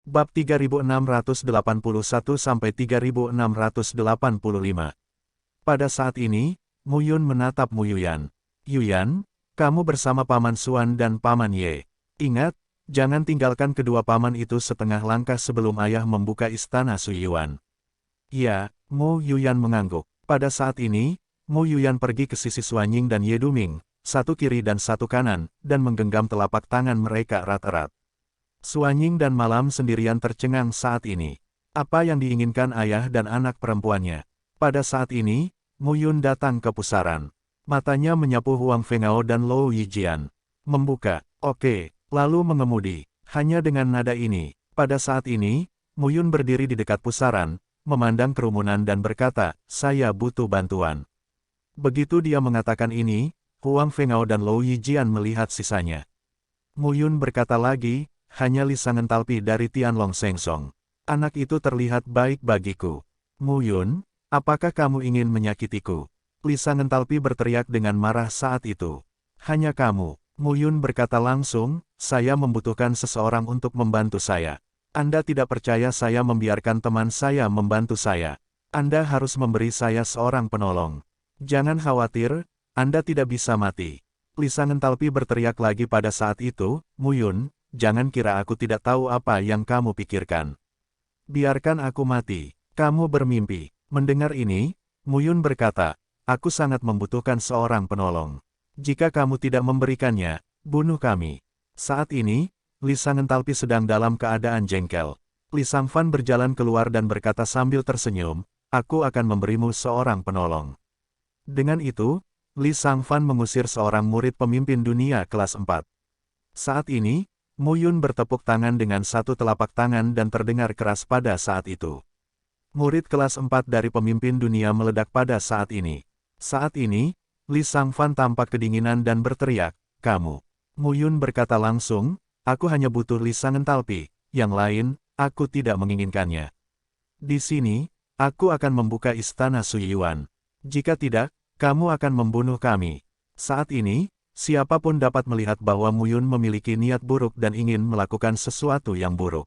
Bab 3681-3685. Pada saat ini, Mu Yun menatap Mu Yuyan. Yuyan, kamu bersama Paman Xuan dan Paman Ye. Ingat, jangan tinggalkan kedua paman itu setengah langkah sebelum ayah membuka istana Suyuan. Ya, Mu Yuyan mengangguk. Pada saat ini, Mu Yuyan pergi ke sisi Suanying dan Ye Duming, satu kiri dan satu kanan, dan menggenggam telapak tangan mereka erat-erat. Suanying dan Malam sendirian tercengang saat ini. Apa yang diinginkan ayah dan anak perempuannya? Pada saat ini, Mu Yun datang ke pusaran. Matanya menyapu Huang Fengao dan Lou Yijian. Membuka, oke, lalu mengemudi. Hanya dengan nada ini, pada saat ini, Mu Yun berdiri di dekat pusaran, memandang kerumunan dan berkata, saya butuh bantuan. Begitu dia mengatakan ini, Huang Fengao dan Lou Yijian melihat sisanya. Mu Yun berkata lagi, hanya lisangan talpi dari Tianlong Sengsong. Anak itu terlihat baik bagiku. Mu Yun, apakah kamu ingin menyakitiku? Lisangan talpi berteriak dengan marah saat itu. Hanya kamu. Mu Yun berkata langsung, saya membutuhkan seseorang untuk membantu saya. Anda tidak percaya saya membiarkan teman saya membantu saya. Anda harus memberi saya seorang penolong. Jangan khawatir, Anda tidak bisa mati. Lisangan talpi berteriak lagi pada saat itu, Mu Yun, jangan kira aku tidak tahu apa yang kamu pikirkan. Biarkan aku mati. Kamu bermimpi. Mendengar ini, Mu Yun berkata, aku sangat membutuhkan seorang penolong. Jika kamu tidak memberikannya, bunuh kami. Saat ini, Li Sangentalpi sedang dalam keadaan jengkel. Li Sangfan berjalan keluar dan berkata sambil tersenyum, aku akan memberimu seorang penolong. Dengan itu, Li Sangfan mengusir seorang murid pemimpin dunia kelas 4. Saat ini, Mu Yun bertepuk tangan dengan satu telapak tangan dan terdengar keras pada saat itu. Murid kelas 4 dari pemimpin dunia meledak pada saat ini. Saat ini, Li Sangfan tampak kedinginan dan berteriak, kamu. Mu Yun berkata langsung, aku hanya butuh Li Sangentalpi, yang lain, aku tidak menginginkannya. Di sini, aku akan membuka istana Suyuan. Jika tidak, kamu akan membunuh kami. Saat ini, siapapun dapat melihat bahwa Mu Yun memiliki niat buruk dan ingin melakukan sesuatu yang buruk.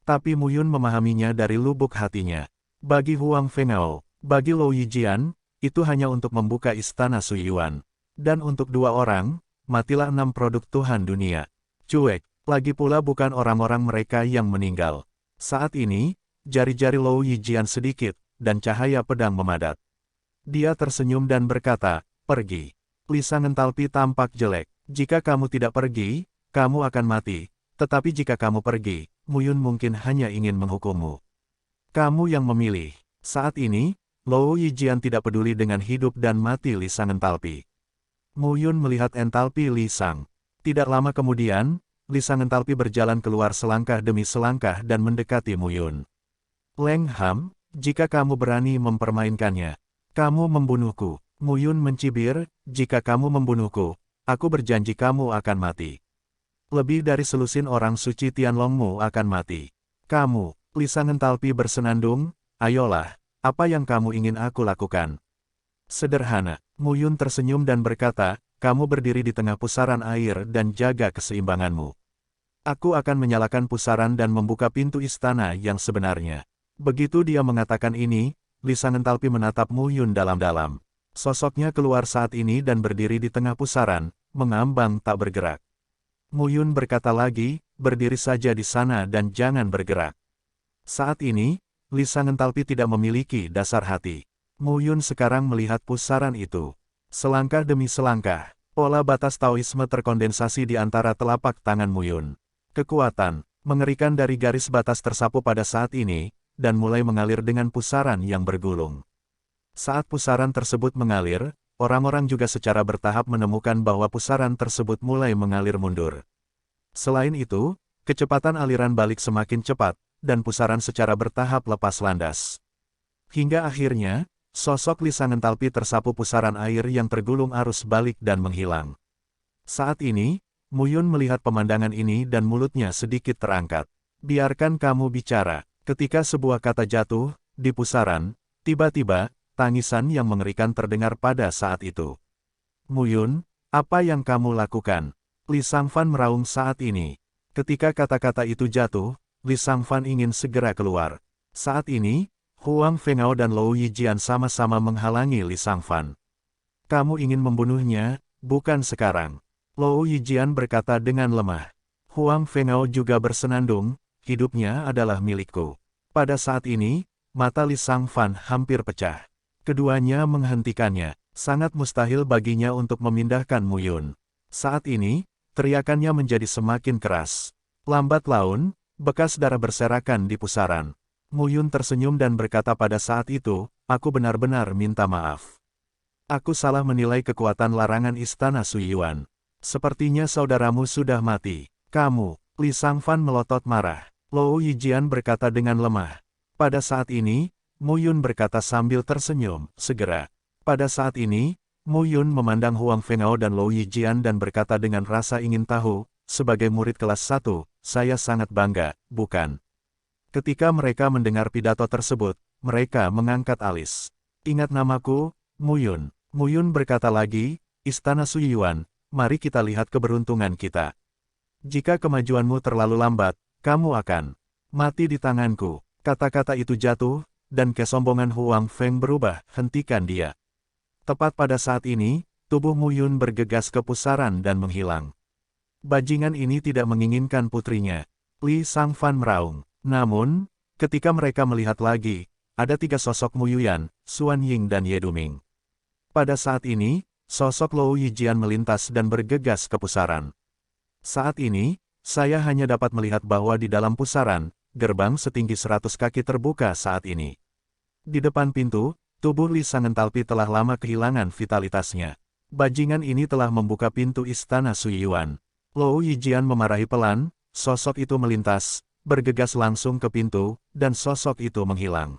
Tapi Mu Yun memahaminya dari lubuk hatinya. Bagi Huang Fengao, bagi Lou Yijian, itu hanya untuk membuka istana Suyuan. Dan untuk dua orang, matilah 6 produk Tuhan dunia. Cuek, lagi pula bukan orang-orang mereka yang meninggal. Saat ini, jari-jari Lou Yijian sedikit, dan cahaya pedang memadat. Dia tersenyum dan berkata, pergi. Li Sangentalpi tampak jelek. Jika kamu tidak pergi, kamu akan mati. Tetapi jika kamu pergi, Mu Yun mungkin hanya ingin menghukummu. Kamu yang memilih. Saat ini, Lou Yijian tidak peduli dengan hidup dan mati Li Sangentalpi. Mu Yun melihat entalpi Li Sang. Tidak lama kemudian, Li Sangentalpi berjalan keluar selangkah demi selangkah dan mendekati Mu Yun. Leng Ham, jika kamu berani mempermainkannya, kamu membunuhku. Mu Yun mencibir, jika kamu membunuhku, aku berjanji kamu akan mati. Lebih dari selusin orang suci Tianlongmu akan mati. Kamu, Li Sangentalpi bersenandung, ayolah, apa yang kamu ingin aku lakukan? Sederhana, Mu Yun tersenyum dan berkata, kamu berdiri di tengah pusaran air dan jaga keseimbanganmu. Aku akan menyalakan pusaran dan membuka pintu istana yang sebenarnya. Begitu dia mengatakan ini, Li Sangentalpi menatap Mu Yun dalam-dalam. Sosoknya keluar saat ini dan berdiri di tengah pusaran, mengambang tak bergerak. Mu Yun berkata lagi, berdiri saja di sana dan jangan bergerak. Saat ini, Li Sangentalpi tidak memiliki dasar hati. Mu Yun sekarang melihat pusaran itu. Selangkah demi selangkah, pola batas Taoisme terkondensasi di antara telapak tangan Mu Yun. Kekuatan, mengerikan dari garis batas tersapu pada saat ini, dan mulai mengalir dengan pusaran yang bergulung. Saat pusaran tersebut mengalir, orang-orang juga secara bertahap menemukan bahwa pusaran tersebut mulai mengalir mundur. Selain itu, kecepatan aliran balik semakin cepat, dan pusaran secara bertahap lepas landas. Hingga akhirnya, sosok Li Sangentalpi tersapu pusaran air yang tergulung arus balik dan menghilang. Saat ini, Mu Yun melihat pemandangan ini dan mulutnya sedikit terangkat. Biarkan kamu bicara. Ketika sebuah kata jatuh, di pusaran, tiba-tiba, tangisan yang mengerikan terdengar pada saat itu. Mu Yun, apa yang kamu lakukan? Li Sangfan meraung saat ini. Ketika kata-kata itu jatuh, Li Sangfan ingin segera keluar. Saat ini, Huang Fengao dan Lou Yijian sama-sama menghalangi Li Sangfan. Kamu ingin membunuhnya, bukan sekarang. Lou Yijian berkata dengan lemah. Huang Fengao juga bersenandung, hidupnya adalah milikku. Pada saat ini, mata Li Sangfan hampir pecah. Keduanya menghentikannya. Sangat mustahil baginya untuk memindahkan Mu Yun. Saat ini, teriakannya menjadi semakin keras. Lambat laun, bekas darah berserakan di pusaran. Mu Yun tersenyum dan berkata pada saat itu, aku benar-benar minta maaf. Aku salah menilai kekuatan larangan istana Suyuan. Sepertinya saudaramu sudah mati. Kamu, Li Sangfan melotot marah. Lou Yijian berkata dengan lemah. Pada saat ini, Mu Yun berkata sambil tersenyum, segera. Pada saat ini, Mu Yun memandang Huang Fengao dan Lou Yijian dan berkata dengan rasa ingin tahu, sebagai murid kelas 1, saya sangat bangga, bukan? Ketika mereka mendengar pidato tersebut, mereka mengangkat alis. Ingat namaku, Mu Yun. Mu Yun berkata lagi, Istana Suyuan, mari kita lihat keberuntungan kita. Jika kemajuanmu terlalu lambat, kamu akan mati di tanganku. Kata-kata itu jatuh, dan kesombongan Huang Feng berubah, hentikan dia. Tepat pada saat ini, tubuh Mu Yun bergegas ke pusaran dan menghilang. Bajingan ini tidak menginginkan putrinya. Li Sangfan meraung. Namun, ketika mereka melihat lagi, ada 3 sosok Mu Yuan, Xuan Ying dan Ye Duming. Pada saat ini, sosok Lou Yijian melintas dan bergegas ke pusaran. Saat ini, saya hanya dapat melihat bahwa di dalam pusaran, gerbang setinggi 100 kaki terbuka saat ini. Di depan pintu, tubuh Li Sangentalpi telah lama kehilangan vitalitasnya. Bajingan ini telah membuka pintu istana Suyuan. Lou Yijian memarahi pelan, sosok itu melintas, bergegas langsung ke pintu, dan sosok itu menghilang.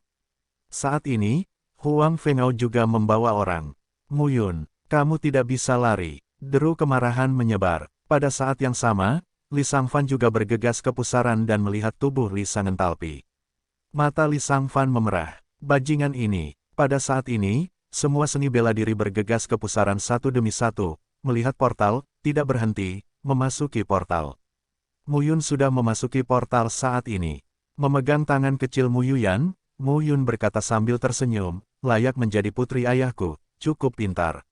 Saat ini, Huang Fengao juga membawa orang. Mu Yun, kamu tidak bisa lari. Deru kemarahan menyebar. Pada saat yang sama, Li Sangfan juga bergegas ke pusaran dan melihat tubuh Li Sangentalpi. Mata Li Sangfan memerah. Bajingan ini. Pada saat ini, semua seni bela diri bergegas ke pusaran satu demi satu, melihat portal, tidak berhenti, memasuki portal. Mu Yun sudah memasuki portal saat ini. Memegang tangan kecil Mu Yuan, Mu Yun berkata sambil tersenyum, layak menjadi putri ayahku, cukup pintar.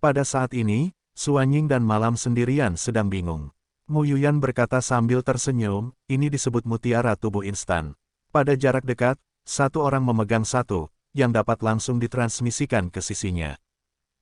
Pada saat ini, Xuan Ying dan Malam sendirian sedang bingung. Mu Yuan berkata sambil tersenyum, ini disebut mutiara tubuh instan. Pada jarak dekat, satu orang memegang satu, yang dapat langsung ditransmisikan ke sisinya.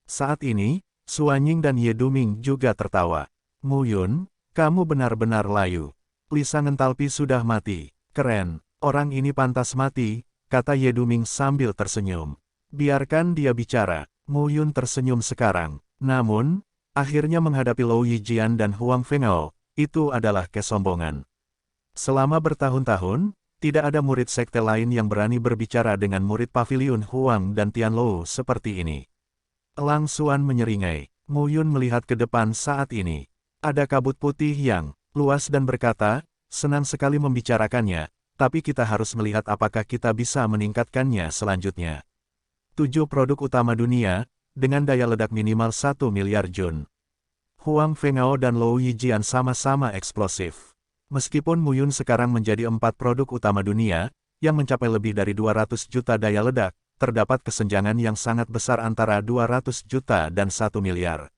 Saat ini, Xuan Ying dan Ye Duming juga tertawa. Mu Yun, kamu benar-benar layu. Li Sangentalpi sudah mati. Keren, orang ini pantas mati, kata Ye Duming sambil tersenyum. Biarkan dia bicara. Mu Yun tersenyum sekarang. Namun, akhirnya menghadapi Lou Yijian dan Huang Fengao, itu adalah kesombongan. Selama bertahun-tahun, tidak ada murid sekte lain yang berani berbicara dengan murid paviliun Huang dan Tianlou seperti ini. Lang Xuan menyeringai. Mu Yun melihat ke depan saat ini. Ada kabut putih yang luas dan berkata, senang sekali membicarakannya, tapi kita harus melihat apakah kita bisa meningkatkannya selanjutnya. 7 produk utama dunia, dengan daya ledak minimal 1 miliar Jun. Huang Fengao dan Lou Yijian sama-sama eksplosif. Meskipun Mu Yun sekarang menjadi 4 produk utama dunia, yang mencapai lebih dari 200 juta daya ledak, terdapat kesenjangan yang sangat besar antara 200 juta dan 1 miliar.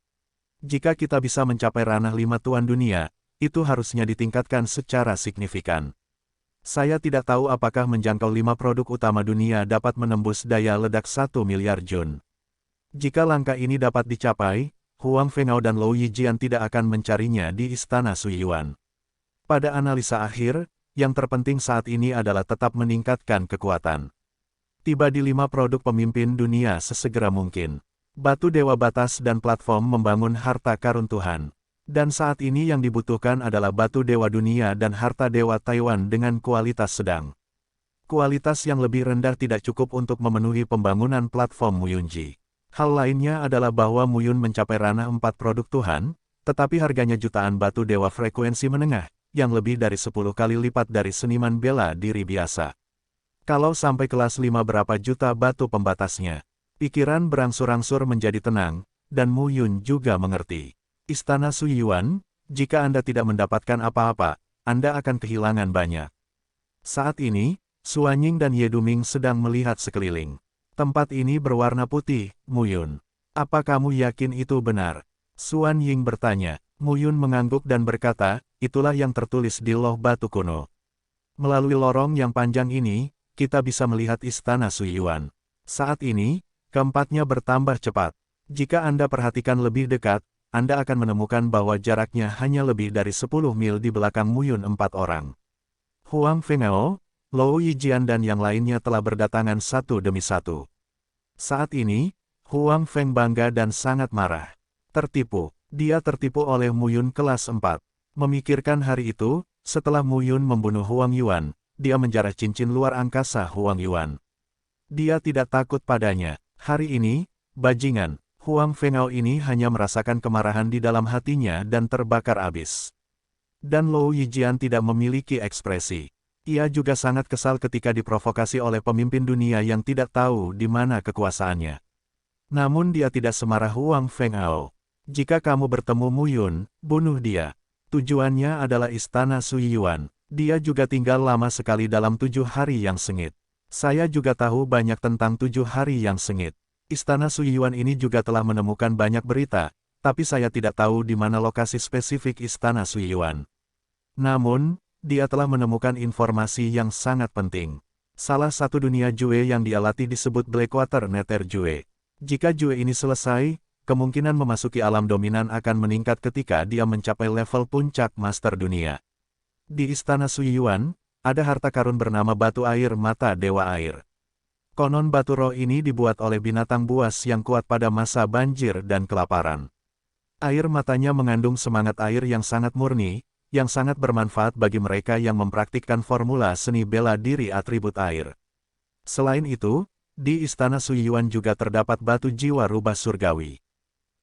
Jika kita bisa mencapai ranah 5 tuan dunia, itu harusnya ditingkatkan secara signifikan. Saya tidak tahu apakah menjangkau 5 produk utama dunia dapat menembus daya ledak 1 miliar Jun. Jika langkah ini dapat dicapai, Huang Fengao dan Lou Yijian tidak akan mencarinya di istana Suyuan. Pada analisa akhir, yang terpenting saat ini adalah tetap meningkatkan kekuatan. Tiba di 5 produk pemimpin dunia sesegera mungkin. Batu Dewa Batas dan platform membangun harta karun Tuhan. Dan saat ini yang dibutuhkan adalah Batu Dewa Dunia dan harta Dewa Taiwan dengan kualitas sedang. Kualitas yang lebih rendah tidak cukup untuk memenuhi pembangunan platform Mu Yunji. Hal lainnya adalah bahwa Mu Yun mencapai ranah 4 produk Tuhan, tetapi harganya jutaan Batu Dewa frekuensi menengah, yang lebih dari 10 kali lipat dari seniman bela diri biasa. Kalau sampai kelas 5 berapa juta batu pembatasnya? Pikiran berangsur-angsur menjadi tenang, dan Mu Yun juga mengerti. Istana Suyuan, jika Anda tidak mendapatkan apa-apa, Anda akan kehilangan banyak. Saat ini, Suanying dan Ye Duming sedang melihat sekeliling. Tempat ini berwarna putih, Muyun. Apa kamu yakin itu benar? Suanying bertanya. Muyun mengangguk dan berkata, itulah yang tertulis di loh batu kuno. Melalui lorong yang panjang ini, kita bisa melihat istana Suiyuan. Saat ini, keempatnya bertambah cepat. Jika Anda perhatikan lebih dekat, Anda akan menemukan bahwa jaraknya hanya lebih dari 10 mil di belakang Muyun 4 orang. Huang Fengao, Lou Yijian dan yang lainnya telah berdatangan satu demi satu. Saat ini, Huang Feng bangga dan sangat marah. Tertipu, dia tertipu oleh Muyun kelas 4. Memikirkan hari itu, setelah Muyun membunuh Huang Yuan, dia menjarah cincin luar angkasa Huang Yuan. Dia tidak takut padanya. Hari ini, bajingan, Huang Fengao ini hanya merasakan kemarahan di dalam hatinya dan terbakar abis. Dan Lou Yijian tidak memiliki ekspresi. Ia juga sangat kesal ketika diprovokasi oleh pemimpin dunia yang tidak tahu di mana kekuasaannya. Namun dia tidak semarah Huang Fengao. Jika kamu bertemu Muyun, bunuh dia. Tujuannya adalah istana Suiyuan. Dia juga tinggal lama sekali dalam 7 hari yang sengit. Saya juga tahu banyak tentang 7 hari yang sengit. Istana Suiyuan ini juga telah menemukan banyak berita, tapi saya tidak tahu di mana lokasi spesifik istana Suiyuan. Namun, dia telah menemukan informasi yang sangat penting. Salah satu dunia Jue yang dia latih disebut Blackwater Nether Jue. Jika Jue ini selesai, kemungkinan memasuki alam dominan akan meningkat ketika dia mencapai level puncak master dunia. Di istana Suiyuan, ada harta karun bernama batu air mata dewa air. Konon batu roh ini dibuat oleh binatang buas yang kuat pada masa banjir dan kelaparan. Air matanya mengandung semangat air yang sangat murni, yang sangat bermanfaat bagi mereka yang mempraktikkan formula seni bela diri atribut air. Selain itu, di istana Suiyuan juga terdapat batu jiwa rubah surgawi.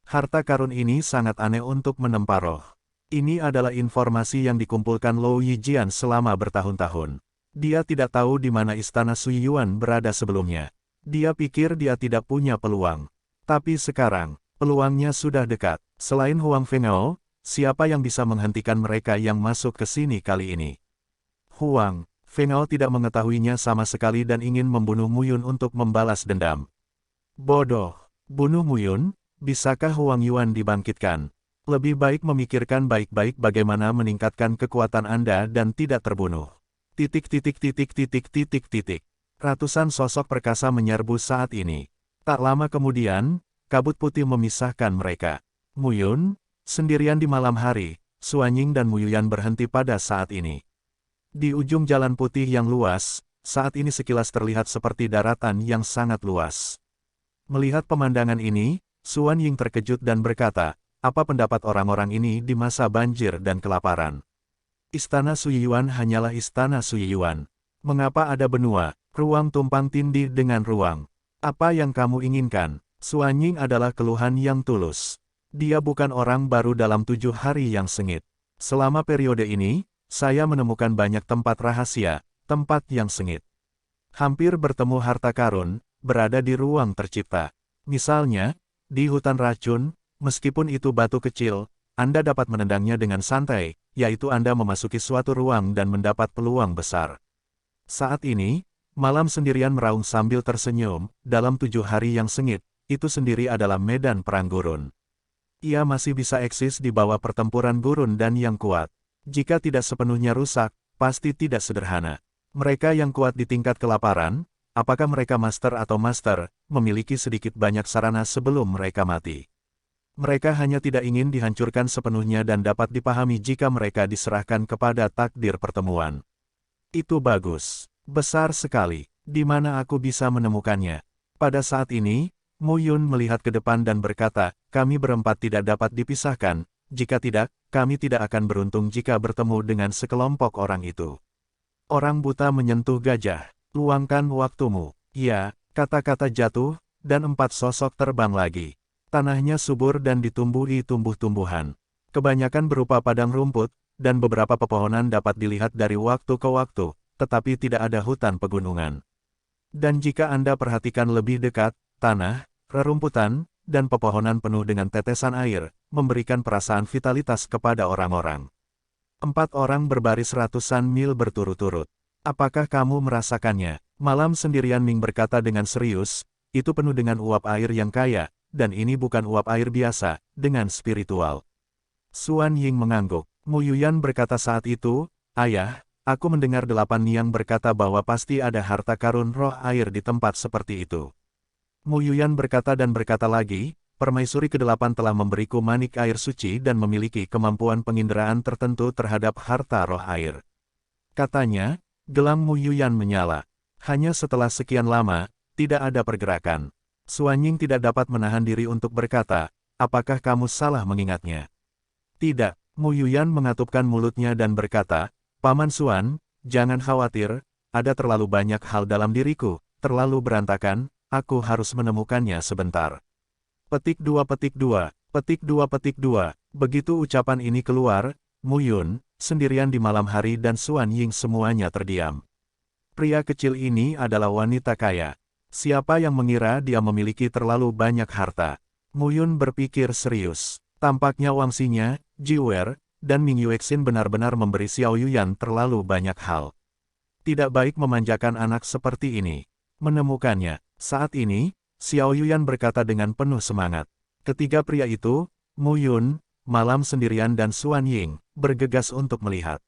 Harta karun ini sangat aneh untuk menempa roh. Ini adalah informasi yang dikumpulkan Lou Yijian selama bertahun-tahun. Dia tidak tahu di mana istana Suiyuan berada sebelumnya. Dia pikir dia tidak punya peluang. Tapi sekarang, peluangnya sudah dekat. Selain Huang Fengao, siapa yang bisa menghentikan mereka yang masuk ke sini kali ini? Huang Fengao tidak mengetahuinya sama sekali dan ingin membunuh Muyun untuk membalas dendam. Bodoh. Bunuh Muyun? Bisakah Huang Yuan dibangkitkan? Lebih baik memikirkan baik-baik bagaimana meningkatkan kekuatan Anda dan tidak terbunuh. Ratusan sosok perkasa menyerbu saat ini. Tak lama kemudian, kabut putih memisahkan mereka. Muyun, sendirian di malam hari, Suanying dan Muyuyan berhenti pada saat ini. Di ujung jalan putih yang luas, saat ini sekilas terlihat seperti daratan yang sangat luas. Melihat pemandangan ini, Suanying terkejut dan berkata, apa pendapat orang-orang ini di masa banjir dan kelaparan? Istana Suiyuan hanyalah istana Suiyuan. Mengapa ada benua, ruang tumpang tindih dengan ruang? Apa yang kamu inginkan? Suanying adalah keluhan yang tulus. Dia bukan orang baru dalam 7 hari yang sengit. Selama periode ini, saya menemukan banyak tempat rahasia, tempat yang sengit. Hampir bertemu harta karun, berada di ruang tercipta. Misalnya, di hutan racun, meskipun itu batu kecil, Anda dapat menendangnya dengan santai, yaitu Anda memasuki suatu ruang dan mendapat peluang besar. Saat ini, malam sendirian meraung sambil tersenyum, dalam 7 hari yang sengit, itu sendiri adalah medan perang gurun. Ia masih bisa eksis di bawah pertempuran gurun dan yang kuat. Jika tidak sepenuhnya rusak, pasti tidak sederhana. Mereka yang kuat di tingkat kelaparan, apakah mereka master atau master, memiliki sedikit banyak sarana sebelum mereka mati. Mereka hanya tidak ingin dihancurkan sepenuhnya dan dapat dipahami jika mereka diserahkan kepada takdir pertemuan. Itu bagus. Besar sekali. Di mana aku bisa menemukannya? Pada saat ini, Muyun melihat ke depan dan berkata, kami berempat tidak dapat dipisahkan, jika tidak, kami tidak akan beruntung jika bertemu dengan sekelompok orang itu. Orang buta menyentuh gajah. Luangkan waktumu. Ya, kata-kata jatuh, dan 4 sosok terbang lagi. Tanahnya subur dan ditumbuhi tumbuh-tumbuhan. Kebanyakan berupa padang rumput, dan beberapa pepohonan dapat dilihat dari waktu ke waktu, tetapi tidak ada hutan pegunungan. Dan jika Anda perhatikan lebih dekat, tanah, rerumputan, dan pepohonan penuh dengan tetesan air, memberikan perasaan vitalitas kepada orang-orang. 4 orang berbaris ratusan mil berturut-turut. Apakah kamu merasakannya? Malam sendirian Ming berkata dengan serius, itu penuh dengan uap air yang kaya, dan ini bukan uap air biasa, dengan spiritual. Suan Ying mengangguk. Mu Yuyan berkata saat itu, Ayah, aku mendengar 8 Niang berkata bahwa pasti ada harta karun roh air di tempat seperti itu. Mu Yuyan berkata dan berkata lagi, permaisuri ke-8 telah memberiku manik air suci dan memiliki kemampuan penginderaan tertentu terhadap harta roh air. Katanya, gelang Mu Yuyan menyala. Hanya setelah sekian lama, tidak ada pergerakan. Suan Ying tidak dapat menahan diri untuk berkata, apakah kamu salah mengingatnya? Tidak, Mu Yuyan mengatupkan mulutnya dan berkata, Paman Suan, jangan khawatir, ada terlalu banyak hal dalam diriku, terlalu berantakan, aku harus menemukannya sebentar. Petik 2 petik 2, petik 2 petik 2, begitu ucapan ini keluar, Mu Yun, sendirian di malam hari dan Suan Ying semuanya terdiam. Pria kecil ini adalah wanita kaya. Siapa yang mengira dia memiliki terlalu banyak harta? Mu Yun berpikir serius. Tampaknya wangsinya, Jiwer, dan Ming Yuexin benar-benar memberi Xiao Yuyan terlalu banyak hal. Tidak baik memanjakan anak seperti ini. Menemukannya, saat ini, Xiao Yuyan berkata dengan penuh semangat. Ketiga pria itu, Mu Yun, Malam Sendirian dan Suan Ying, bergegas untuk melihat.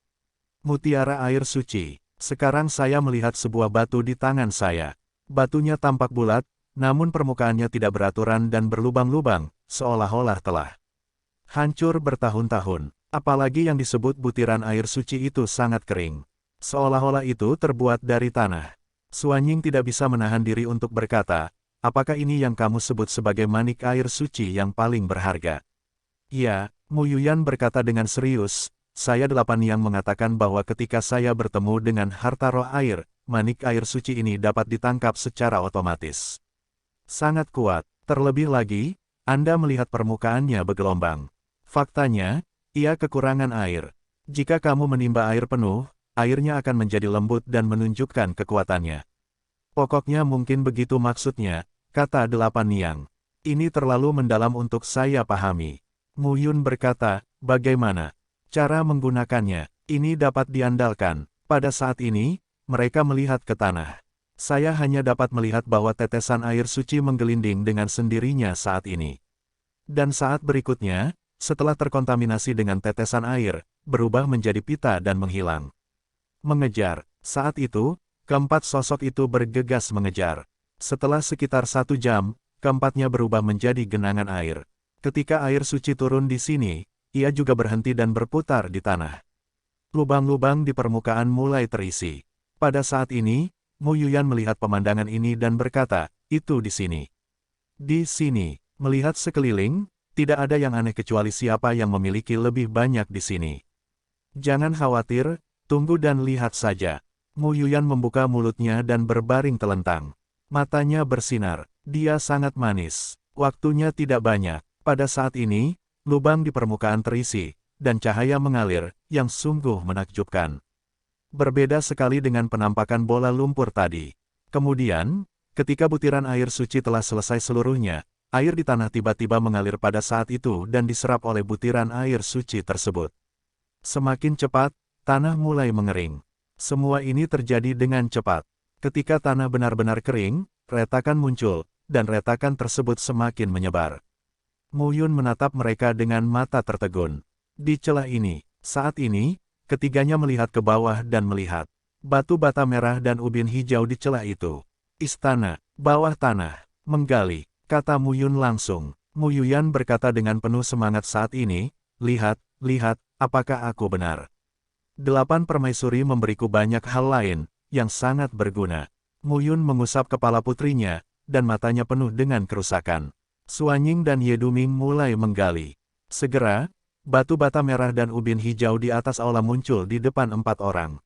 Mutiara air suci. Sekarang saya melihat sebuah batu di tangan saya. Batunya tampak bulat, namun permukaannya tidak beraturan dan berlubang-lubang, seolah-olah telah hancur bertahun-tahun. Apalagi yang disebut butiran air suci itu sangat kering. Seolah-olah itu terbuat dari tanah. Suan Ying tidak bisa menahan diri untuk berkata, apakah ini yang kamu sebut sebagai manik air suci yang paling berharga? Ya, Mu Yuyan berkata dengan serius, saya 8 yang mengatakan bahwa ketika saya bertemu dengan harta roh air, manik air suci ini dapat ditangkap secara otomatis. Sangat kuat, terlebih lagi, Anda melihat permukaannya bergelombang. Faktanya, ia kekurangan air. Jika kamu menimba air penuh, airnya akan menjadi lembut dan menunjukkan kekuatannya. Pokoknya mungkin begitu maksudnya, kata 8 Niang. Ini terlalu mendalam untuk saya pahami. Mu Yun berkata, bagaimana cara menggunakannya? Ini dapat diandalkan. Pada saat ini, mereka melihat ke tanah. Saya hanya dapat melihat bahwa tetesan air suci menggelinding dengan sendirinya saat ini. Dan saat berikutnya, setelah terkontaminasi dengan tetesan air, berubah menjadi pita dan menghilang. Mengejar. Saat itu, keempat sosok itu bergegas mengejar. Setelah sekitar 1 jam, keempatnya berubah menjadi genangan air. Ketika air suci turun di sini, ia juga berhenti dan berputar di tanah. Lubang-lubang di permukaan mulai terisi. Pada saat ini, Mu Yuyan melihat pemandangan ini dan berkata, itu di sini. Di sini, melihat sekeliling, tidak ada yang aneh kecuali siapa yang memiliki lebih banyak di sini. Jangan khawatir, tunggu dan lihat saja. Mu Yuyan membuka mulutnya dan berbaring telentang. Matanya bersinar, dia sangat manis. Waktunya tidak banyak. Pada saat ini, lubang di permukaan terisi, dan cahaya mengalir, yang sungguh menakjubkan. Berbeda sekali dengan penampakan bola lumpur tadi. Kemudian, ketika butiran air suci telah selesai seluruhnya, air di tanah tiba-tiba mengalir pada saat itu dan diserap oleh butiran air suci tersebut. Semakin cepat, tanah mulai mengering. Semua ini terjadi dengan cepat. Ketika tanah benar-benar kering, retakan muncul, dan retakan tersebut semakin menyebar. Mu Yun menatap mereka dengan mata tertegun. Di celah ini, saat ini, ketiganya melihat ke bawah dan melihat batu bata merah dan ubin hijau di celah itu. Istana, bawah tanah, menggali. Kata Mu Yun langsung. Mu Yuyan berkata dengan penuh semangat saat ini, lihat, apakah aku benar? 8 permaisuri memberiku banyak hal lain, yang sangat berguna. Mu Yun mengusap kepala putrinya, dan matanya penuh dengan kerusakan. Suan Ying dan Ye Duming mulai menggali. Segera, batu bata merah dan ubin hijau di atas aula muncul di depan 4 orang.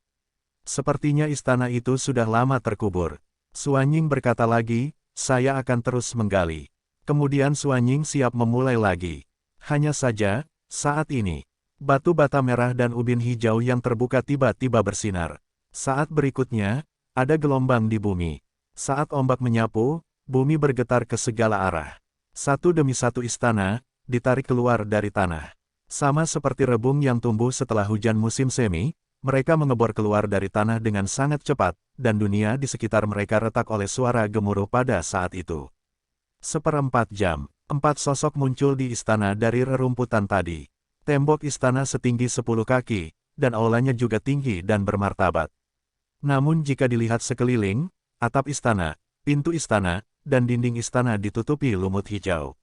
Sepertinya istana itu sudah lama terkubur. Suan Ying berkata lagi, saya akan terus menggali. Kemudian Suan Ying siap memulai lagi. Hanya saja, saat ini, batu bata merah dan ubin hijau yang terbuka tiba-tiba bersinar. Saat berikutnya, ada gelombang di bumi. Saat ombak menyapu, bumi bergetar ke segala arah. Satu demi satu istana, ditarik keluar dari tanah. Sama seperti rebung yang tumbuh setelah hujan musim semi, mereka mengebor keluar dari tanah dengan sangat cepat, dan dunia di sekitar mereka retak oleh suara gemuruh pada saat itu. 1/4 jam, 4 sosok muncul di istana dari rerumputan tadi. Tembok istana setinggi 10 kaki, dan aulanya juga tinggi dan bermartabat. Namun jika dilihat sekeliling, atap istana, pintu istana, dan dinding istana ditutupi lumut hijau.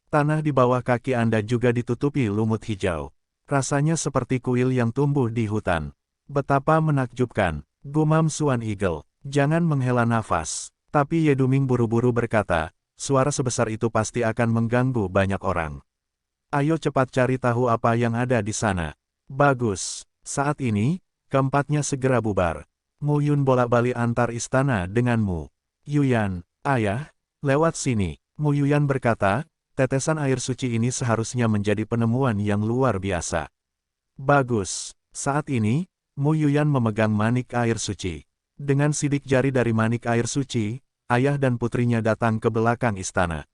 Tanah di bawah kaki Anda juga ditutupi lumut hijau. Rasanya seperti kuil yang tumbuh di hutan. Betapa menakjubkan, gumam Suan Eagle. Jangan menghela nafas. Tapi Yeduming buru-buru berkata, suara sebesar itu pasti akan mengganggu banyak orang. Ayo cepat cari tahu apa yang ada di sana. Bagus. Saat ini, keempatnya segera bubar. Mu Yun bolak-balik antar istana denganmu. Yuyan, ayah, lewat sini. Mu Yuyan berkata, tetesan air suci ini seharusnya menjadi penemuan yang luar biasa. Bagus. Saat ini, Mu Yuyan memegang manik air suci. Dengan sidik jari dari manik air suci, ayah dan putrinya datang ke belakang istana.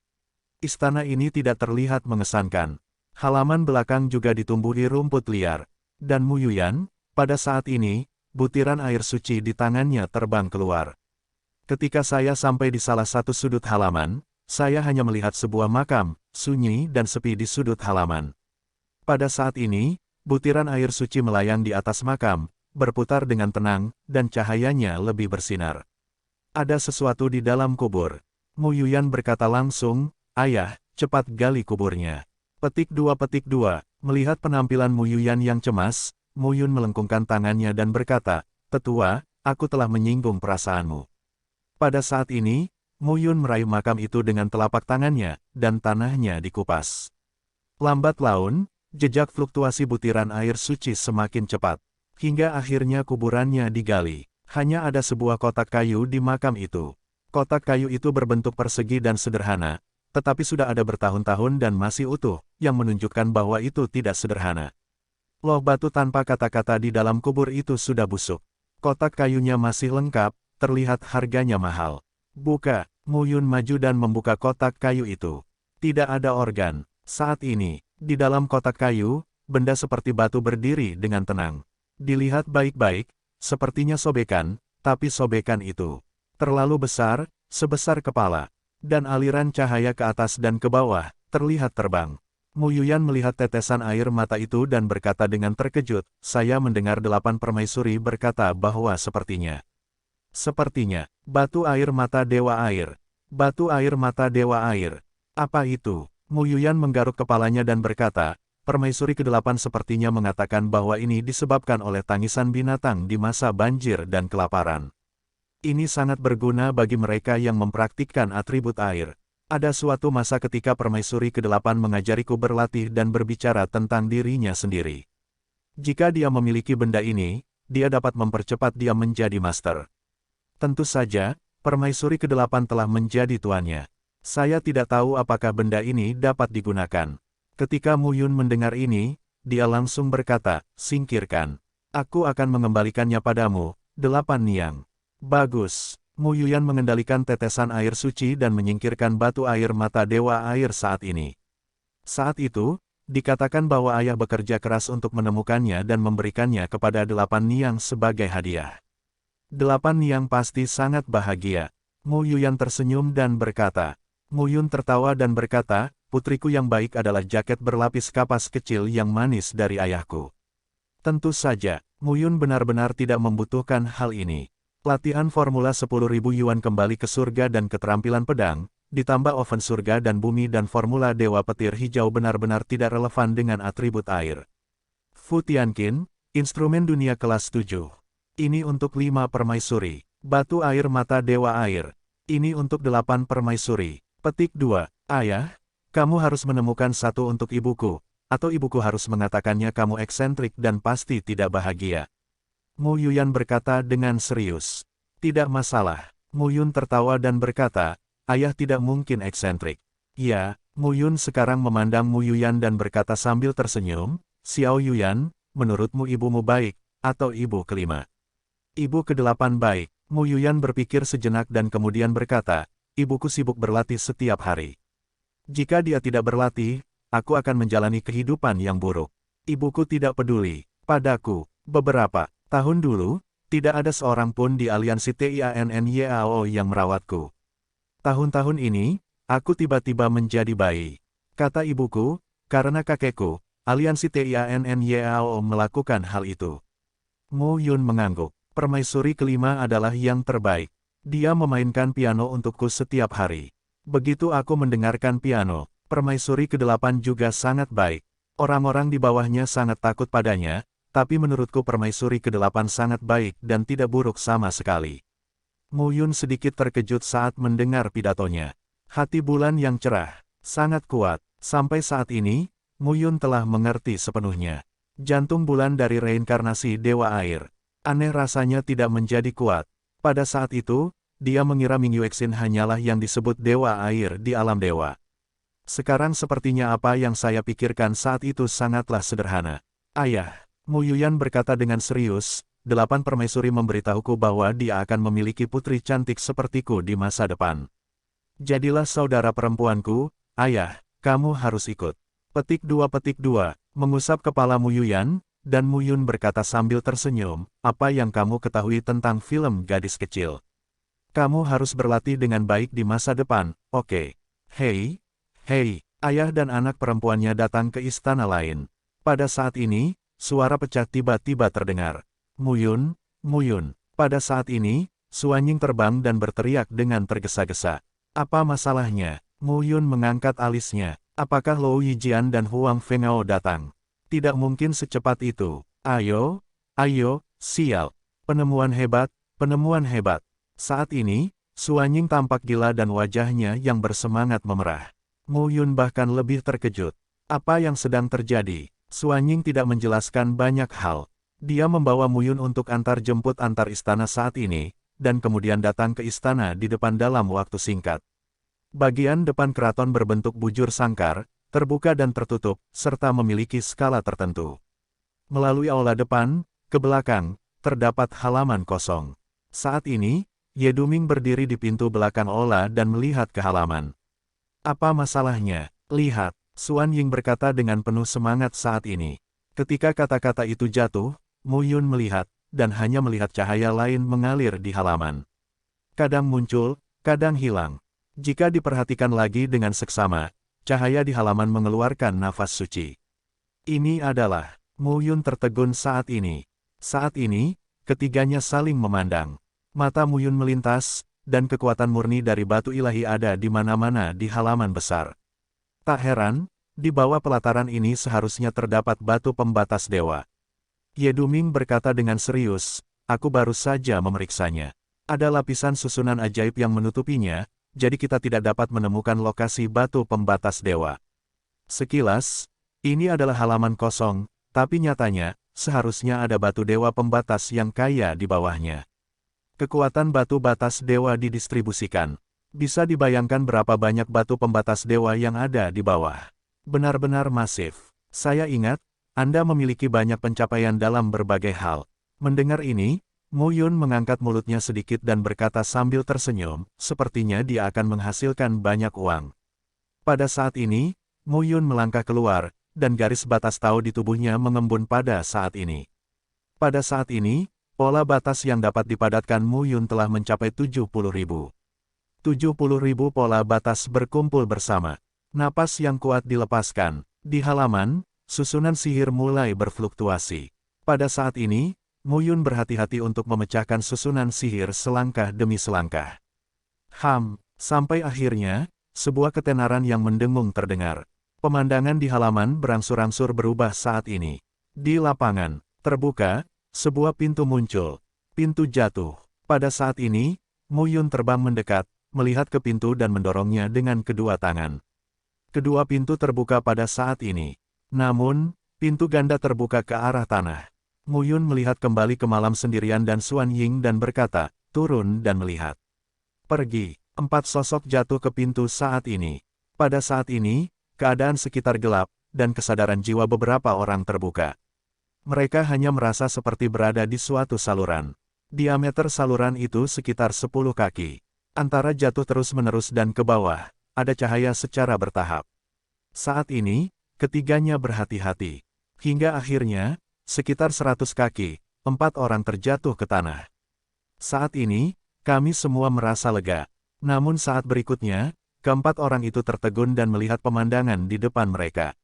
Istana ini tidak terlihat mengesankan. Halaman belakang juga ditumbuhi rumput liar. Dan Mu Yuyan, pada saat ini, butiran air suci di tangannya terbang keluar. Ketika saya sampai di salah satu sudut halaman, saya hanya melihat sebuah makam, sunyi dan sepi di sudut halaman. Pada saat ini, butiran air suci melayang di atas makam, berputar dengan tenang, dan cahayanya lebih bersinar. Ada sesuatu di dalam kubur. Mu Yuyan berkata langsung, ayah, cepat gali kuburnya. Petik 2. Melihat penampilan Mu Yuyan yang cemas, Mu Yun melengkungkan tangannya dan berkata, tetua, aku telah menyinggung perasaanmu. Pada saat ini, Mu Yun meraih makam itu dengan telapak tangannya, dan tanahnya dikupas. Lambat laun, jejak fluktuasi butiran air suci semakin cepat. Hingga akhirnya kuburannya digali. Hanya ada sebuah kotak kayu di makam itu. Kotak kayu itu berbentuk persegi dan sederhana, tetapi sudah ada bertahun-tahun dan masih utuh, yang menunjukkan bahwa itu tidak sederhana. Loh batu tanpa kata-kata di dalam kubur itu sudah busuk. Kotak kayunya masih lengkap, terlihat harganya mahal. Buka, Mu Yun maju dan membuka kotak kayu itu. Tidak ada organ. Saat ini, di dalam kotak kayu, benda seperti batu berdiri dengan tenang. Dilihat baik-baik, sepertinya sobekan, tapi sobekan itu terlalu besar, sebesar kepala. Dan aliran cahaya ke atas dan ke bawah, terlihat terbang. Mu Yuyan melihat tetesan air mata itu dan berkata dengan terkejut, saya mendengar 8 permaisuri berkata bahwa sepertinya, batu air mata dewa air. Batu air mata dewa air. Apa itu? Mu Yuyan menggaruk kepalanya dan berkata, permaisuri ke-8 sepertinya mengatakan bahwa ini disebabkan oleh tangisan binatang di masa banjir dan kelaparan. Ini sangat berguna bagi mereka yang mempraktikkan atribut air. Ada suatu masa ketika permaisuri ke-8 mengajariku berlatih dan berbicara tentang dirinya sendiri. Jika dia memiliki benda ini, dia dapat mempercepat dia menjadi master. Tentu saja, permaisuri ke-8 telah menjadi tuannya. Saya tidak tahu apakah benda ini dapat digunakan. Ketika Mu Yun mendengar ini, dia langsung berkata, singkirkan. Aku akan mengembalikannya padamu, 8 niang. Bagus. Mu Yuyan mengendalikan tetesan air suci dan menyingkirkan batu air mata dewa air saat ini. Saat itu, dikatakan bahwa ayah bekerja keras untuk menemukannya dan memberikannya kepada 8 niang sebagai hadiah. 8 niang pasti sangat bahagia. Mu Yuyan tersenyum dan berkata. Mu Yun tertawa dan berkata, putriku yang baik adalah jaket berlapis kapas kecil yang manis dari ayahku. Tentu saja, Mu Yun benar-benar tidak membutuhkan hal ini. Latihan formula 10.000 yuan kembali ke surga dan keterampilan pedang, ditambah oven surga dan bumi dan formula dewa petir hijau benar-benar tidak relevan dengan atribut air. Fu Tianqin, instrumen dunia kelas 7. Ini untuk 5 permaisuri. Batu air mata dewa air. Ini untuk 8 permaisuri. Petik 2. Ayah, kamu harus menemukan satu untuk ibuku, atau ibuku harus mengatakannya kamu eksentrik dan pasti tidak bahagia. Mu Yuyan berkata dengan serius. Tidak masalah. Mu Yun tertawa dan berkata, ayah tidak mungkin eksentrik. Ya, Mu Yun sekarang memandang Mu Yuyan dan berkata sambil tersenyum, Xiao Yuyan, menurutmu ibumu baik, atau ibu kelima? Ibu ke-8 baik. Mu Yuyan berpikir sejenak dan kemudian berkata, ibuku sibuk berlatih setiap hari. Jika dia tidak berlatih, aku akan menjalani kehidupan yang buruk. Ibuku tidak peduli padaku. Beberapa Tahun dulu, tidak ada seorang pun di aliansi TIANNYAO yang merawatku. Tahun-tahun ini, aku tiba-tiba menjadi bayi. Kata ibuku, karena kakekku, aliansi TIANNYAO melakukan hal itu. Mo Yun mengangguk. Permaisuri kelima adalah yang terbaik. Dia memainkan piano untukku setiap hari. Begitu aku mendengarkan piano, permaisuri kedelapan juga sangat baik. Orang-orang di bawahnya sangat takut padanya, tapi menurutku permaisuri kedelapan sangat baik dan tidak buruk sama sekali. Mo Yun sedikit terkejut saat mendengar pidatonya. Hati bulan yang cerah, sangat kuat. Sampai saat ini, Mo Yun telah mengerti sepenuhnya. Jantung bulan dari reinkarnasi Dewa Air. Aneh rasanya tidak menjadi kuat. Pada saat itu, dia mengira Ming Yuexin hanyalah yang disebut Dewa Air di alam dewa. Sekarang sepertinya apa yang saya pikirkan saat itu sangatlah sederhana. Ayah, Mu Yuyan berkata dengan serius, 8 permaisuri memberitahuku bahwa dia akan memiliki putri cantik sepertiku di masa depan. Jadilah saudara perempuanku, ayah, kamu harus ikut. Petik 2, mengusap kepala Mu Yuyan, dan Mu Yun berkata sambil tersenyum, apa yang kamu ketahui tentang film gadis kecil? Kamu harus berlatih dengan baik di masa depan, oke? Hei, ayah dan anak perempuannya datang ke istana lain. Pada saat ini, suara pecah tiba-tiba terdengar. Mu Yun. Pada saat ini, Suanying terbang dan berteriak dengan tergesa-gesa. Apa masalahnya? Mu Yun mengangkat alisnya. Apakah Lou Yijian dan Huang Fengao datang? Tidak mungkin secepat itu. Ayo, sial. Penemuan hebat. Saat ini, Suanying tampak gila dan wajahnya yang bersemangat memerah. Mu Yun bahkan lebih terkejut. Apa yang sedang terjadi? Suanying tidak menjelaskan banyak hal. Dia membawa Mu Yun untuk antar jemput antar istana saat ini, dan kemudian datang ke istana di depan dalam waktu singkat. Bagian depan keraton berbentuk bujur sangkar, terbuka dan tertutup, serta memiliki skala tertentu. Melalui aula depan, ke belakang, terdapat halaman kosong. Saat ini, Ye Duming berdiri di pintu belakang aula dan melihat ke halaman. Apa masalahnya? Lihat, Suanying berkata dengan penuh semangat saat ini. Ketika kata-kata itu jatuh, Mu Yun melihat, dan hanya melihat cahaya lain mengalir di halaman. Kadang muncul, kadang hilang. Jika diperhatikan lagi dengan seksama, cahaya di halaman mengeluarkan nafas suci. Ini adalah, Mu Yun tertegun saat ini. Saat ini, ketiganya saling memandang. Mata Mu Yun melintas, dan kekuatan murni dari batu ilahi ada di mana-mana di halaman besar. Tak heran, di bawah pelataran ini seharusnya terdapat batu pembatas dewa. Ye Duming berkata dengan serius, aku baru saja memeriksanya. Ada lapisan susunan ajaib yang menutupinya, jadi kita tidak dapat menemukan lokasi batu pembatas dewa. Sekilas, ini adalah halaman kosong, tapi nyatanya, seharusnya ada batu dewa pembatas yang kaya di bawahnya. Kekuatan batu batas dewa didistribusikan. Bisa dibayangkan berapa banyak batu pembatas dewa yang ada di bawah. Benar-benar masif. Saya ingat, Anda memiliki banyak pencapaian dalam berbagai hal. Mendengar ini, Mu Yun mengangkat mulutnya sedikit dan berkata sambil tersenyum, sepertinya dia akan menghasilkan banyak uang. Pada saat ini, Mu Yun melangkah keluar, dan garis batas Tao di tubuhnya mengembun pada saat ini. Pada saat ini, pola batas yang dapat dipadatkan Mu Yun telah mencapai 70.000. 70.000 pola batas berkumpul bersama. Napas yang kuat dilepaskan. Di halaman, susunan sihir mulai berfluktuasi. Pada saat ini, Mu Yun berhati-hati untuk memecahkan susunan sihir selangkah demi selangkah. Sampai akhirnya, sebuah ketenaran yang mendengung terdengar. Pemandangan di halaman berangsur-angsur berubah saat ini. Di lapangan, terbuka, sebuah pintu muncul. Pintu jatuh. Pada saat ini, Mu Yun terbang mendekat, melihat ke pintu dan mendorongnya dengan kedua tangan. Kedua pintu terbuka pada saat ini. Namun, pintu ganda terbuka ke arah tanah. Mu Yun melihat kembali ke malam sendirian dan Suanying dan berkata, turun dan melihat. Pergi. 4 sosok jatuh ke pintu saat ini. Pada saat ini, keadaan sekitar gelap, dan kesadaran jiwa beberapa orang terbuka. Mereka hanya merasa seperti berada di suatu saluran. Diameter saluran itu sekitar 10 kaki. Antara jatuh terus-menerus dan ke bawah, ada cahaya secara bertahap. Saat ini, ketiganya berhati-hati. Hingga akhirnya, sekitar 100 kaki, 4 orang terjatuh ke tanah. Saat ini, kami semua merasa lega. Namun saat berikutnya, keempat orang itu tertegun dan melihat pemandangan di depan mereka.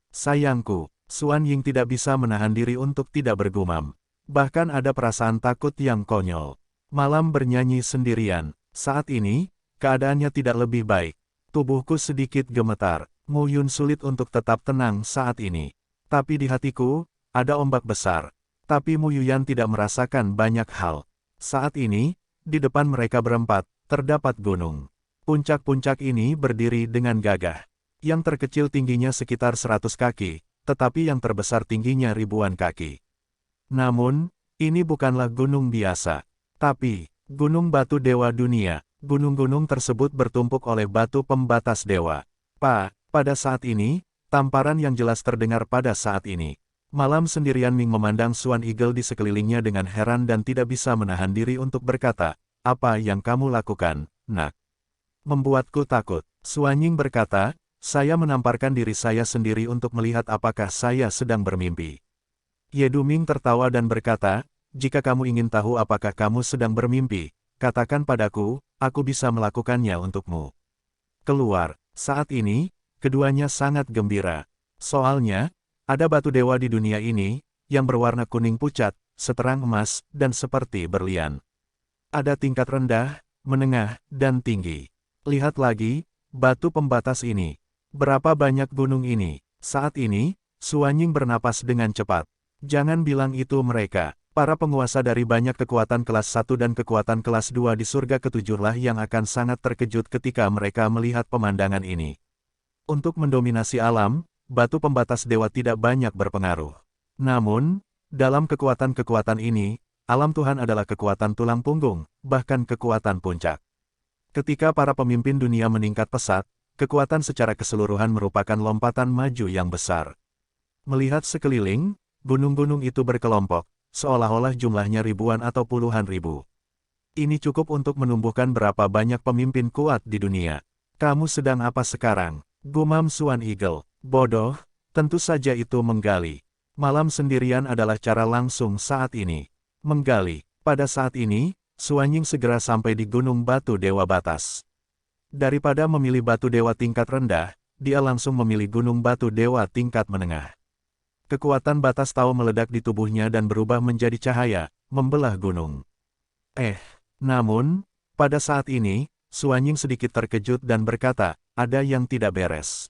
Sayangku, Xuan Ying tidak bisa menahan diri untuk tidak bergumam. Bahkan ada perasaan takut yang konyol. Malam bernyanyi sendirian. Saat ini, keadaannya tidak lebih baik. Tubuhku sedikit gemetar. Mu Yun sulit untuk tetap tenang saat ini. Tapi di hatiku, ada ombak besar. Tapi Mu Yuyan tidak merasakan banyak hal. Saat ini, di depan mereka berempat, terdapat gunung. Puncak-puncak ini berdiri dengan gagah. Yang terkecil tingginya sekitar 100 kaki, tetapi yang terbesar tingginya ribuan kaki. Namun, ini bukanlah gunung biasa. Tapi, gunung batu dewa dunia. Gunung-gunung tersebut bertumpuk oleh batu pembatas dewa. Pada saat ini, tamparan yang jelas terdengar pada saat ini. Malam sendirian Ming memandang Swan Eagle di sekelilingnya dengan heran dan tidak bisa menahan diri untuk berkata, "Apa yang kamu lakukan, Nak? Membuatku takut." Swan Ying berkata, "Saya menamparkan diri saya sendiri untuk melihat apakah saya sedang bermimpi." Ye Duming tertawa dan berkata, "Jika kamu ingin tahu apakah kamu sedang bermimpi, katakan padaku, aku bisa melakukannya untukmu." Keluar. Saat ini, keduanya sangat gembira. Soalnya, ada batu dewa di dunia ini, yang berwarna kuning pucat, seterang emas, dan seperti berlian. Ada tingkat rendah, menengah, dan tinggi. Lihat lagi, batu pembatas ini. Berapa banyak gunung ini? Saat ini, Xuan Ying bernapas dengan cepat. Jangan bilang itu mereka. Para penguasa dari banyak kekuatan kelas 1 dan kekuatan kelas 2 di surga ketujuhlah yang akan sangat terkejut ketika mereka melihat pemandangan ini. Untuk mendominasi alam, batu pembatas dewa tidak banyak berpengaruh. Namun, dalam kekuatan-kekuatan ini, alam Tuhan adalah kekuatan tulang punggung, bahkan kekuatan puncak. Ketika para pemimpin dunia meningkat pesat, kekuatan secara keseluruhan merupakan lompatan maju yang besar. Melihat sekeliling, gunung-gunung itu berkelompok, seolah-olah jumlahnya ribuan atau puluhan ribu. Ini cukup untuk menumbuhkan berapa banyak pemimpin kuat di dunia. Kamu sedang apa sekarang? Gumam Swan Eagle. Bodoh, tentu saja itu menggali. Malam sendirian adalah cara langsung saat ini. Menggali. Pada saat ini, Xuan Ying segera sampai di Gunung Batu Dewa Batas. Daripada memilih batu dewa tingkat rendah, dia langsung memilih Gunung Batu Dewa tingkat menengah. Kekuatan batas tahu meledak di tubuhnya dan berubah menjadi cahaya, membelah gunung. Namun, pada saat ini, Xuan Ying sedikit terkejut dan berkata, "Ada yang tidak beres."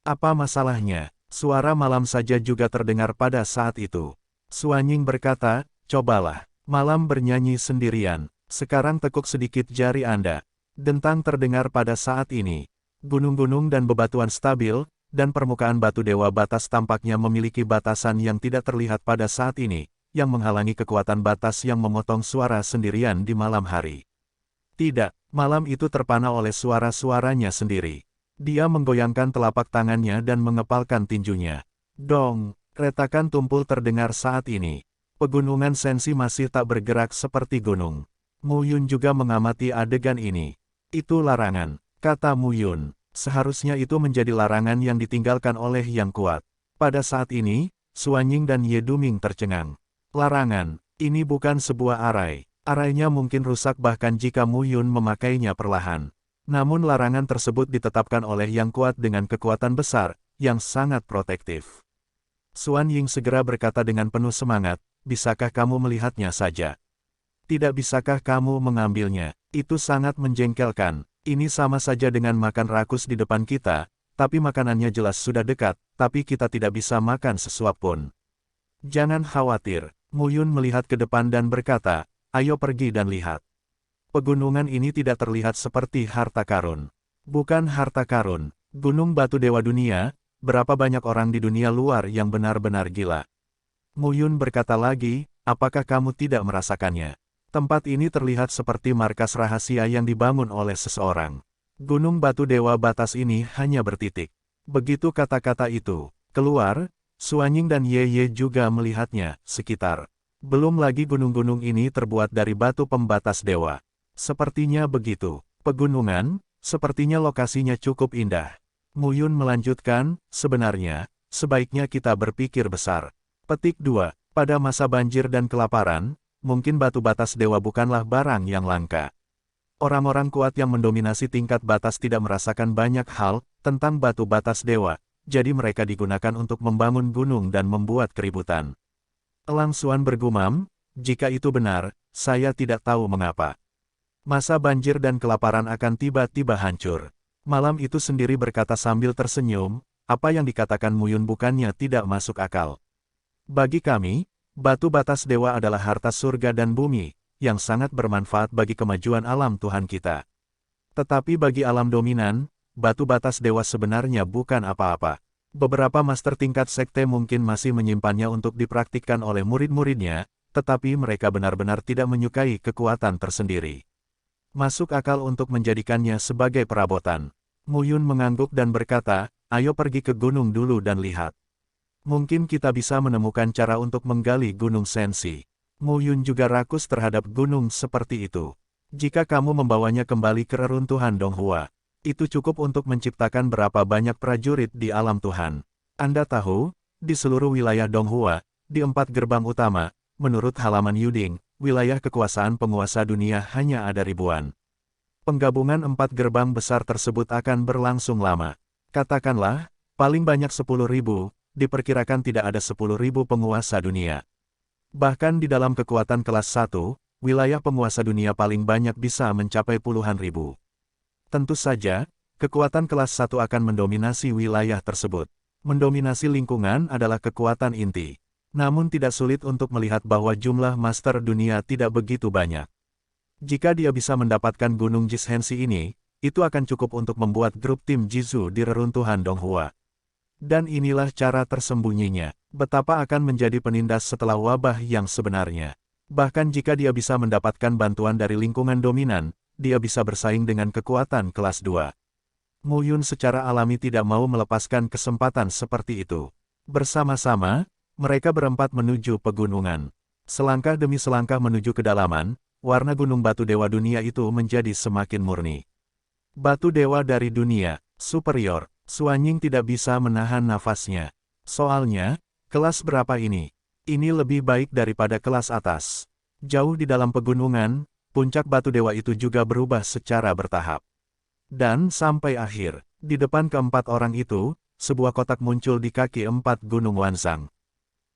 "Apa masalahnya?" Suara malam saja juga terdengar pada saat itu. Xuan Ying berkata, "Cobalah." Malam bernyanyi sendirian. Sekarang tekuk sedikit jari Anda. Dentang terdengar pada saat ini. Gunung-gunung dan bebatuan stabil, dan permukaan batu dewa batas tampaknya memiliki batasan yang tidak terlihat pada saat ini, yang menghalangi kekuatan batas yang memotong suara sendirian di malam hari. Tidak, malam itu terpana oleh suara-suaranya sendiri. Dia menggoyangkan telapak tangannya dan mengepalkan tinjunya. Dong, retakan tumpul terdengar saat ini. Pegunungan Sensi masih tak bergerak seperti gunung. Mu Yun juga mengamati adegan ini. "Itu larangan," kata Mu Yun. "Seharusnya itu menjadi larangan yang ditinggalkan oleh yang kuat." Pada saat ini, Xuan Ying dan Ye Duming tercengang. Larangan, ini bukan sebuah arai. Arainya mungkin rusak bahkan jika Mu Yun memakainya perlahan. Namun larangan tersebut ditetapkan oleh yang kuat dengan kekuatan besar, yang sangat protektif. Xuan Ying segera berkata dengan penuh semangat, "Bisakah kamu melihatnya saja? Tidak bisakah kamu mengambilnya? Itu sangat menjengkelkan. Ini sama saja dengan makan rakus di depan kita, tapi makanannya jelas sudah dekat, tapi kita tidak bisa makan sesuap pun." "Jangan khawatir." Mu Yun melihat ke depan dan berkata, "Ayo pergi dan lihat." Pegunungan ini tidak terlihat seperti harta karun. Bukan harta karun, gunung batu dewa dunia, berapa banyak orang di dunia luar yang benar-benar gila. Mu Yun berkata lagi, "Apakah kamu tidak merasakannya? Tempat ini terlihat seperti markas rahasia yang dibangun oleh seseorang. Gunung batu dewa batas ini hanya bertitik." Begitu kata-kata itu keluar, Xuan Ying dan Ye Ye juga melihatnya, sekitar. Belum lagi gunung-gunung ini terbuat dari batu pembatas dewa. Sepertinya begitu. Pegunungan, sepertinya lokasinya cukup indah. Mu Yun melanjutkan, "Sebenarnya, sebaiknya kita berpikir besar." Petik 2. Pada masa banjir dan kelaparan, mungkin batu batas dewa bukanlah barang yang langka. Orang-orang kuat yang mendominasi tingkat batas tidak merasakan banyak hal tentang batu batas dewa, jadi mereka digunakan untuk membangun gunung dan membuat keributan. Elang Xuan bergumam, jika itu benar, saya tidak tahu mengapa. Masa banjir dan kelaparan akan tiba-tiba hancur. Malam itu sendiri berkata sambil tersenyum, apa yang dikatakan Muyun bukannya tidak masuk akal. Bagi kami, batu batas dewa adalah harta surga dan bumi, yang sangat bermanfaat bagi kemajuan alam Tuhan kita. Tetapi bagi alam dominan, batu batas dewa sebenarnya bukan apa-apa. Beberapa master tingkat sekte mungkin masih menyimpannya untuk dipraktikkan oleh murid-muridnya, tetapi mereka benar-benar tidak menyukai kekuatan tersendiri. Masuk akal untuk menjadikannya sebagai perabotan. Muyun mengangguk dan berkata, ayo pergi ke gunung dulu dan lihat. Mungkin kita bisa menemukan cara untuk menggali gunung Sensi. Muyun juga rakus terhadap gunung seperti itu. Jika kamu membawanya kembali ke reruntuhan Donghua, itu cukup untuk menciptakan berapa banyak prajurit di alam Tuhan. Anda tahu, di seluruh wilayah Donghua, di 4 gerbang utama, menurut halaman Yuding, wilayah kekuasaan penguasa dunia hanya ada ribuan. Penggabungan 4 gerbang besar tersebut akan berlangsung lama. Katakanlah, paling banyak 10.000, diperkirakan tidak ada 10.000 penguasa dunia. Bahkan di dalam kekuatan kelas 1, wilayah penguasa dunia paling banyak bisa mencapai puluhan ribu. Tentu saja, kekuatan kelas 1 akan mendominasi wilayah tersebut. Mendominasi lingkungan adalah kekuatan inti. Namun tidak sulit untuk melihat bahwa jumlah master dunia tidak begitu banyak. Jika dia bisa mendapatkan gunung Jishensi ini, itu akan cukup untuk membuat grup tim Jizu di reruntuhan Donghua. Dan inilah cara tersembunyinya, betapa akan menjadi penindas setelah wabah yang sebenarnya. Bahkan jika dia bisa mendapatkan bantuan dari lingkungan dominan, dia bisa bersaing dengan kekuatan kelas 2. Muyun secara alami tidak mau melepaskan kesempatan seperti itu. Bersama-sama, mereka berempat menuju pegunungan. Selangkah demi selangkah menuju kedalaman, warna gunung batu dewa dunia itu menjadi semakin murni. Batu dewa dari dunia superior. Suanying tidak bisa menahan nafasnya. Soalnya, kelas berapa ini? Ini lebih baik daripada kelas atas. Jauh di dalam pegunungan, puncak batu dewa itu juga berubah secara bertahap. Dan sampai akhir, di depan keempat orang itu, sebuah kotak muncul di kaki 4 gunung Wansang.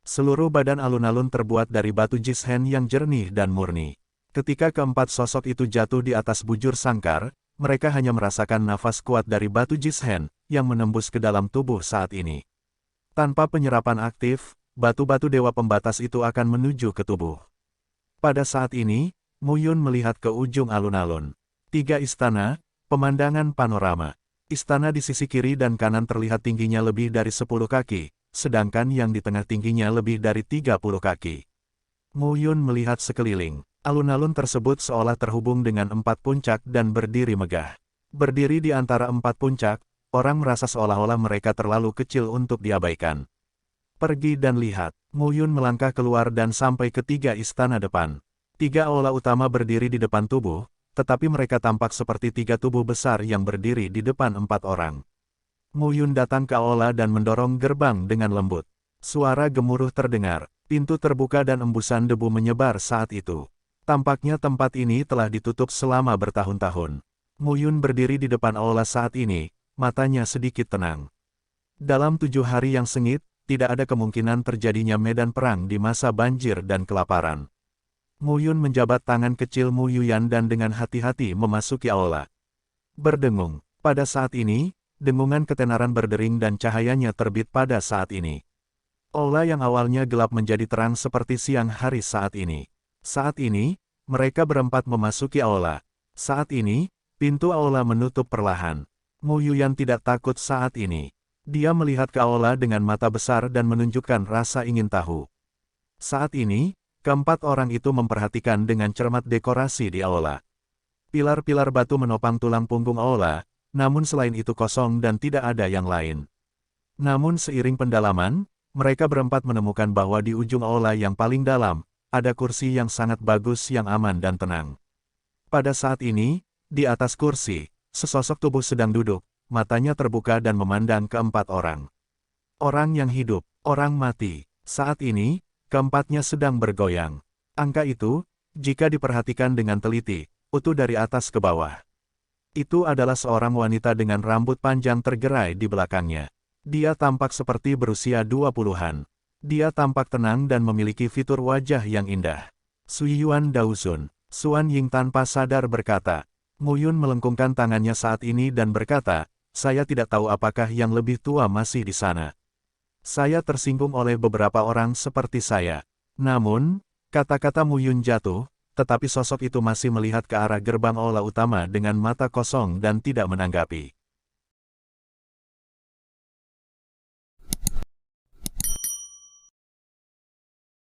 Seluruh badan alun-alun terbuat dari batu Jishen yang jernih dan murni. Ketika keempat sosok itu jatuh di atas bujur sangkar, mereka hanya merasakan nafas kuat dari batu Jishen yang menembus ke dalam tubuh saat ini. Tanpa penyerapan aktif, batu-batu dewa pembatas itu akan menuju ke tubuh. Pada saat ini, Muyun melihat ke ujung alun-alun. 3 istana, pemandangan panorama. Istana di sisi kiri dan kanan terlihat tingginya lebih dari 10 kaki, sedangkan yang di tengah tingginya lebih dari 30 kaki. Muyun melihat sekeliling. Alun-alun tersebut seolah terhubung dengan 4 puncak dan berdiri megah. Berdiri di antara 4 puncak, orang merasa seolah-olah mereka terlalu kecil untuk diabaikan. Pergi dan lihat. Muyun melangkah keluar dan sampai ke 3 istana depan. 3 aula utama berdiri di depan tubuh, tetapi mereka tampak seperti 3 tubuh besar yang berdiri di depan 4 orang. Muyun datang ke aula dan mendorong gerbang dengan lembut. Suara gemuruh terdengar, pintu terbuka dan embusan debu menyebar saat itu. Tampaknya tempat ini telah ditutup selama bertahun-tahun. Muyun berdiri di depan aula saat ini, matanya sedikit tenang. Dalam 7 hari yang sengit, tidak ada kemungkinan terjadinya medan perang di masa banjir dan kelaparan. Muyun menjabat tangan kecil Mu Yuyan dan dengan hati-hati memasuki aula. Berdengung. Pada saat ini, dengungan ketenaran berdering dan cahayanya terbit pada saat ini. Aula yang awalnya gelap menjadi terang seperti siang hari saat ini. Saat ini, mereka berempat memasuki aula. Saat ini, pintu aula menutup perlahan. Mu Yuyan tidak takut saat ini. Dia melihat ke aula dengan mata besar dan menunjukkan rasa ingin tahu. Saat ini, keempat orang itu memperhatikan dengan cermat dekorasi di aula. Pilar-pilar batu menopang tulang punggung aula, namun selain itu kosong dan tidak ada yang lain. Namun seiring pendalaman, mereka berempat menemukan bahwa di ujung aula yang paling dalam, ada kursi yang sangat bagus yang aman dan tenang. Pada saat ini, di atas kursi, sesosok tubuh sedang duduk, matanya terbuka dan memandang keempat orang. Orang yang hidup, orang mati. Saat ini, Keempatnya sedang bergoyang. Angka itu, jika diperhatikan dengan teliti, utuh dari atas ke bawah. Itu adalah seorang wanita dengan rambut panjang tergerai di belakangnya. Dia tampak seperti berusia 20-an. Dia tampak tenang dan memiliki fitur wajah yang indah. Suyuan Daosun, Suan Ying tanpa sadar berkata. Muyun melengkungkan tangannya saat ini dan berkata, saya tidak tahu apakah yang lebih tua masih di sana. Saya tersinggung oleh beberapa orang seperti saya. Namun, kata-kata Muyun jatuh, tetapi sosok itu masih melihat ke arah gerbang aula utama dengan mata kosong dan tidak menanggapi.